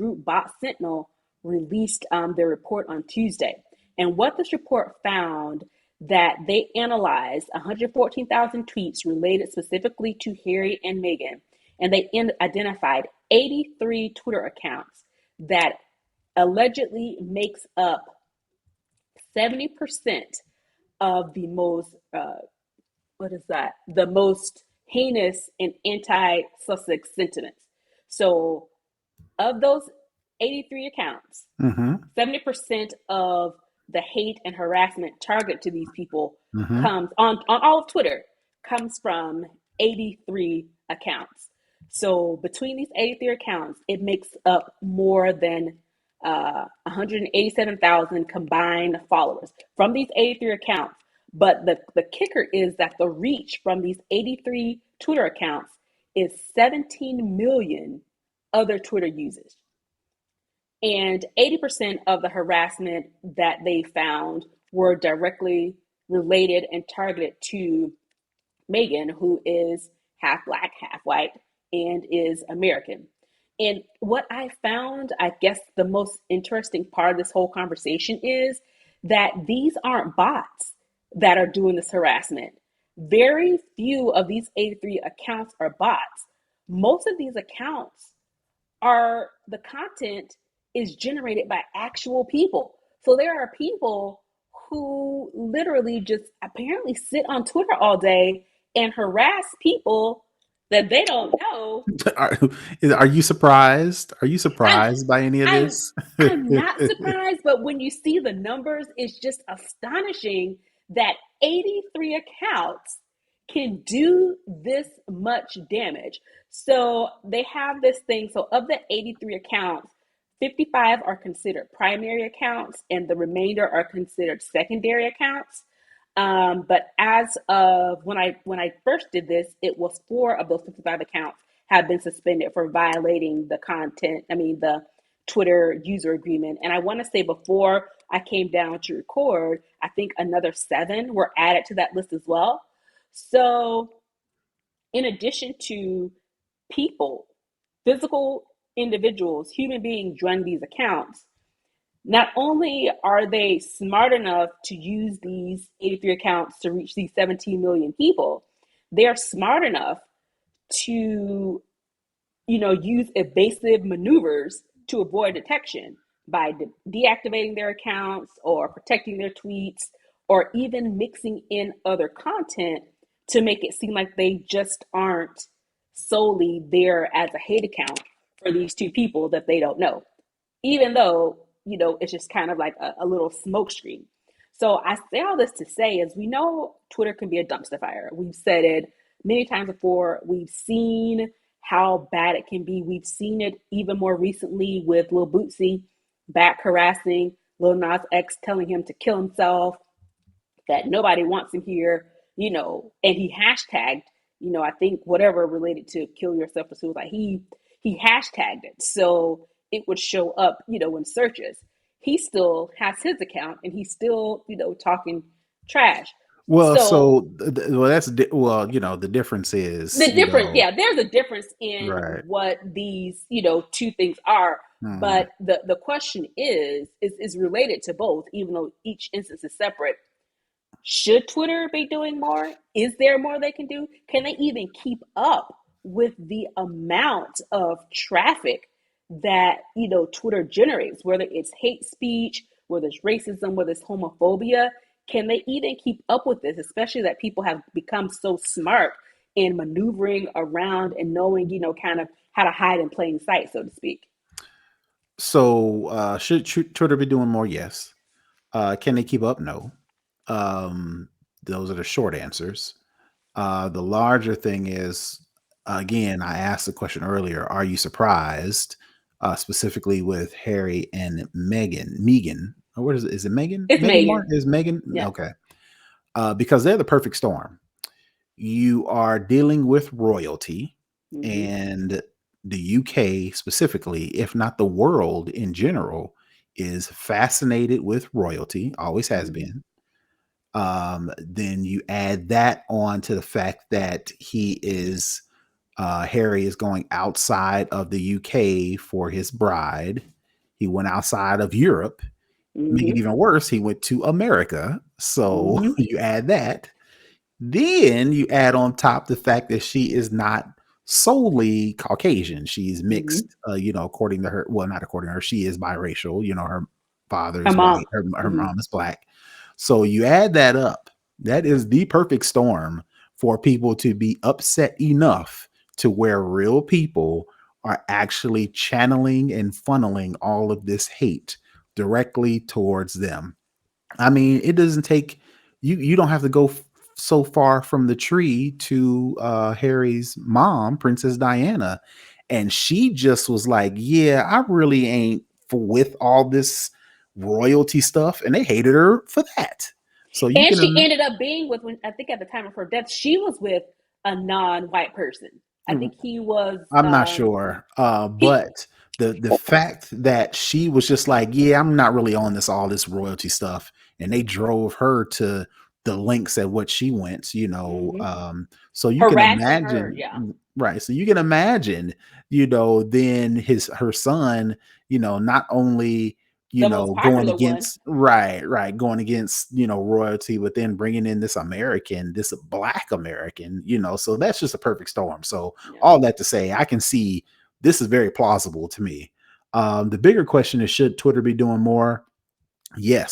group Bot Sentinel released their report on Tuesday. And what this report found, that they analyzed 114,000 tweets related specifically to Harry and Meghan, and they identified 83 Twitter accounts that allegedly makes up 70% of the most the most heinous and anti-Sussex sentiments. So of those 83 accounts, 70% of the hate and harassment targeted to these people comes on all of Twitter, comes from 83 accounts. So between these 83 accounts, it makes up more than 187,000 combined followers from these 83 accounts. But the kicker is that the reach from these 83 Twitter accounts is 17 million other Twitter users. And 80% of the harassment that they found were directly related and targeted to Meghan, who is half Black, half white, and is American. And what I found, I guess, the most interesting part of this whole conversation is that these aren't bots that are doing this harassment. Very few of these 83 accounts are bots. Most of these accounts are, the content is generated by actual people. So there are people who literally just apparently sit on Twitter all day and harass people that they don't know. Are you surprised? Are you I'm surprised by any of I'm this? I'm not surprised, but when you see the numbers, it's just astonishing that 83 accounts can do this much damage. So they have this thing. So of the 83 accounts, 55 are considered primary accounts, and the remainder are considered secondary accounts. But as of when I first did this, it was 4 of those 55 accounts have been suspended for violating the Twitter user agreement. And I want to say before I came down to record, I think another 7 were added to that list as well. So in addition to people, physical individuals, human beings run these accounts, not only are they smart enough to use these 83 accounts to reach these 17 million people, they're smart enough to, use evasive maneuvers to avoid detection by deactivating their accounts or protecting their tweets or even mixing in other content to make it seem like they just aren't solely there as a hate account for these two people that they don't know, even though, it's just kind of like a little smoke screen. So I say all this to say is we know Twitter can be a dumpster fire. We've said it many times before. We've seen how bad it can be. We've seen it even more recently with Lil Bootsy back harassing Lil Nas X, telling him to kill himself, that nobody wants him here, and he hashtagged, I think whatever related to kill yourself or suicide, he hashtagged it. So it would show up, in searches. He still has his account and he's still, talking trash. Well, So so the difference is, there's a difference in right. what these, two things are. Hmm. But the question is related to both, even though each instance is separate. Should Twitter be doing more? Is there more they can do? Can they even keep up with the amount of traffic that, Twitter generates, whether it's hate speech, whether it's racism, whether it's homophobia? Can they even keep up with this, especially that people have become so smart in maneuvering around and knowing, kind of how to hide in plain sight, so to speak? So, should Twitter be doing more? Yes. Can they keep up? No. Those are the short answers. The larger thing is, again, I asked the question earlier: are you surprised, specifically with Harry and Meghan? Megan, or what is it? Is it Meghan? It's Meghan Megan. Martin? Is Meghan Yeah. okay? Because they're the perfect storm. You are dealing with royalty, Mm-hmm. and the UK specifically, if not the world in general, is fascinated with royalty, always has Mm-hmm. been. Then you add that on to the fact that he is Harry is going outside of the UK for his bride. He went outside of Europe. Make it Mm-hmm. even worse, he went to America. So Mm-hmm. you add that. Then you add on top the fact that she is not solely Caucasian. She's Mm-hmm. mixed, according to her. Well, not according to her. She is biracial. Her father Her is mom. white. Her Mm-hmm. mom is black. So you add that up. That is the perfect storm for people to be upset enough to where real people are actually channeling and funneling all of this hate directly towards them. I mean, it doesn't take you don't have to go so far from the tree to Harry's mom, Princess Diana, and she just was like, "Yeah, I really ain't with all this royalty stuff," and they hated her for that. So you And can she ended up being with, when I think at the time of her death, she was with a non-white person. I think he was I'm not sure, he but the fact that she was just like, "Yeah, I'm not really on all this royalty stuff," and they drove her to the links at what she went, mhm. so you can Harassing her, imagine, yeah. right? So you can imagine, then her son, not only The most going popular one. against, right, going against royalty, but then bringing in this black American, so that's just a perfect storm. So Yeah. all that to say, I can see this is very plausible to me. The bigger question is, should Twitter be doing more? Yes.